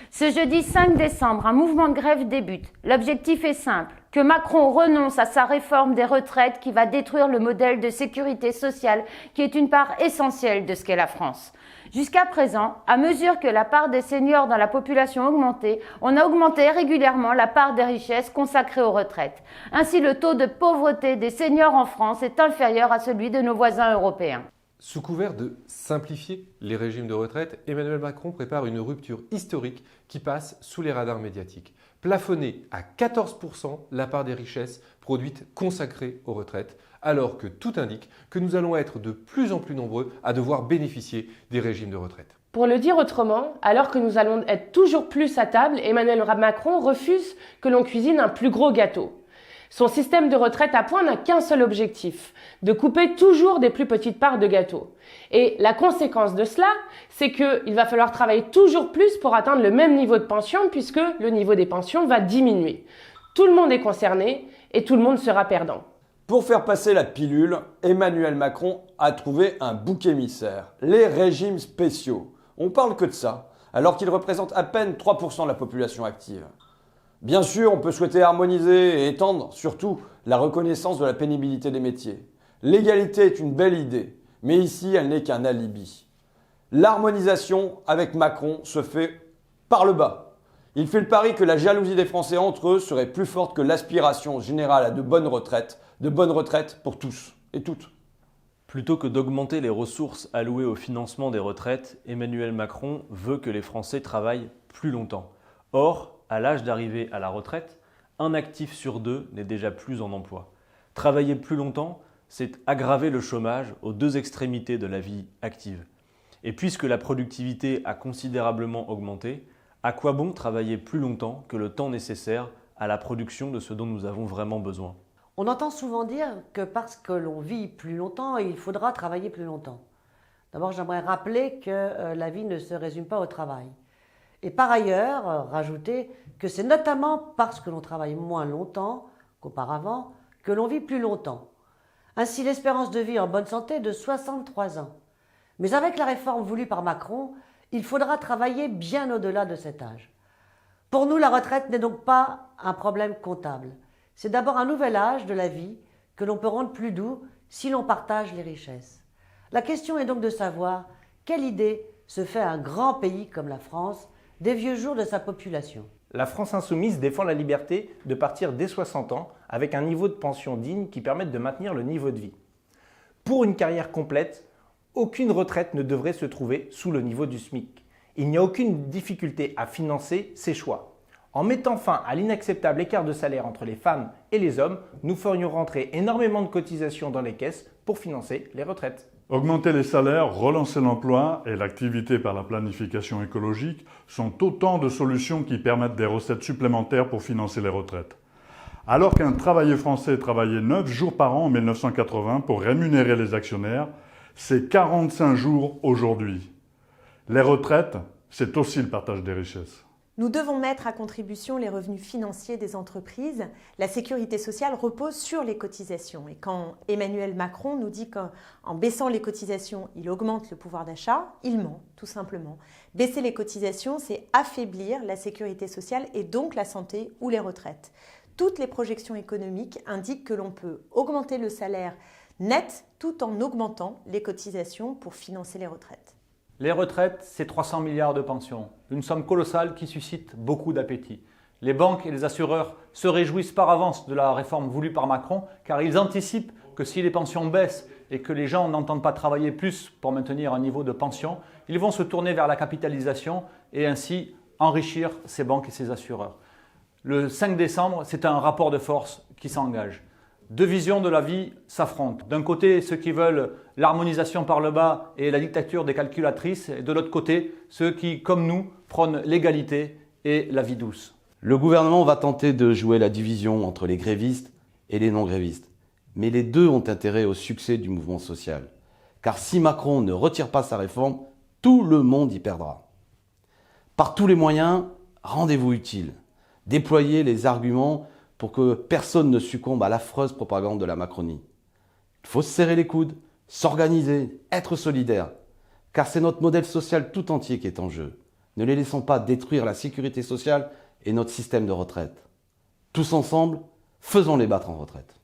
Ce jeudi 5 décembre, un mouvement de grève débute. L'objectif est simple, que Macron renonce à sa réforme des retraites qui va détruire le modèle de sécurité sociale qui est une part essentielle de ce qu'est la France. Jusqu'à présent, à mesure que la part des seniors dans la population augmentait, on a augmenté régulièrement la part des richesses consacrées aux retraites. Ainsi, le taux de pauvreté des seniors en France est inférieur à celui de nos voisins européens. Sous couvert de simplifier les régimes de retraite, Emmanuel Macron prépare une rupture historique qui passe sous les radars médiatiques. Plafonner à 14% la part des richesses produites consacrées aux retraites, alors que tout indique que nous allons être de plus en plus nombreux à devoir bénéficier des régimes de retraite. Pour le dire autrement, alors que nous allons être toujours plus à table, Emmanuel Macron refuse que l'on cuisine un plus gros gâteau. Son système de retraite à points n'a qu'un seul objectif, de couper toujours des plus petites parts de gâteau. Et la conséquence de cela, c'est qu'il va falloir travailler toujours plus pour atteindre le même niveau de pension puisque le niveau des pensions va diminuer. Tout le monde est concerné et tout le monde sera perdant. Pour faire passer la pilule, Emmanuel Macron a trouvé un bouc émissaire, les régimes spéciaux. On parle que de ça, alors qu'ils représentent à peine 3% de la population active. Bien sûr, on peut souhaiter harmoniser et étendre surtout la reconnaissance de la pénibilité des métiers. L'égalité est une belle idée, mais ici, elle n'est qu'un alibi. L'harmonisation avec Macron se fait par le bas. Il fait le pari que la jalousie des Français entre eux serait plus forte que l'aspiration générale à de bonnes retraites pour tous et toutes. Plutôt que d'augmenter les ressources allouées au financement des retraites, Emmanuel Macron veut que les Français travaillent plus longtemps. Or, à l'âge d'arriver à la retraite, un actif sur deux n'est déjà plus en emploi. Travailler plus longtemps, c'est aggraver le chômage aux deux extrémités de la vie active. Et puisque la productivité a considérablement augmenté, à quoi bon travailler plus longtemps que le temps nécessaire à la production de ce dont nous avons vraiment besoin ? On entend souvent dire que parce que l'on vit plus longtemps, il faudra travailler plus longtemps. D'abord, j'aimerais rappeler que la vie ne se résume pas au travail. Et par ailleurs, rajouter que c'est notamment parce que l'on travaille moins longtemps qu'auparavant que l'on vit plus longtemps. Ainsi, l'espérance de vie en bonne santé est de 63 ans. Mais avec la réforme voulue par Macron, il faudra travailler bien au-delà de cet âge. Pour nous, la retraite n'est donc pas un problème comptable. C'est d'abord un nouvel âge de la vie que l'on peut rendre plus doux si l'on partage les richesses. La question est donc de savoir quelle idée se fait un grand pays comme la France des vieux jours de sa population. La France insoumise défend la liberté de partir dès 60 ans avec un niveau de pension digne qui permette de maintenir le niveau de vie. Pour une carrière complète, aucune retraite ne devrait se trouver sous le niveau du SMIC. Il n'y a aucune difficulté à financer ces choix. En mettant fin à l'inacceptable écart de salaire entre les femmes et les hommes, nous ferions rentrer énormément de cotisations dans les caisses pour financer les retraites. Augmenter les salaires, relancer l'emploi et l'activité par la planification écologique sont autant de solutions qui permettent des recettes supplémentaires pour financer les retraites. Alors qu'un travailleur français travaillait 9 jours par an en 1980 pour rémunérer les actionnaires, c'est 45 jours aujourd'hui. Les retraites, c'est aussi le partage des richesses. Nous devons mettre à contribution les revenus financiers des entreprises. La sécurité sociale repose sur les cotisations. Et quand Emmanuel Macron nous dit qu'en baissant les cotisations, il augmente le pouvoir d'achat, il ment, tout simplement. Baisser les cotisations, c'est affaiblir la sécurité sociale et donc la santé ou les retraites. Toutes les projections économiques indiquent que l'on peut augmenter le salaire net tout en augmentant les cotisations pour financer les retraites. Les retraites, c'est 300 milliards de pensions, une somme colossale qui suscite beaucoup d'appétit. Les banques et les assureurs se réjouissent par avance de la réforme voulue par Macron car ils anticipent que si les pensions baissent et que les gens n'entendent pas travailler plus pour maintenir un niveau de pension, ils vont se tourner vers la capitalisation et ainsi enrichir ces banques et ces assureurs. Le 5 décembre, c'est un rapport de force qui s'engage. Deux visions de la vie s'affrontent. D'un côté, ceux qui veulent l'harmonisation par le bas et la dictature des calculatrices, et de l'autre côté, ceux qui, comme nous, prônent l'égalité et la vie douce. Le gouvernement va tenter de jouer la division entre les grévistes et les non-grévistes. Mais les deux ont intérêt au succès du mouvement social. Car si Macron ne retire pas sa réforme, tout le monde y perdra. Par tous les moyens, rendez-vous utile. Déployez les arguments pour que personne ne succombe à l'affreuse propagande de la Macronie. Il faut se serrer les coudes, s'organiser, être solidaire, car c'est notre modèle social tout entier qui est en jeu. Ne les laissons pas détruire la sécurité sociale et notre système de retraite. Tous ensemble, faisons les battre en retraite.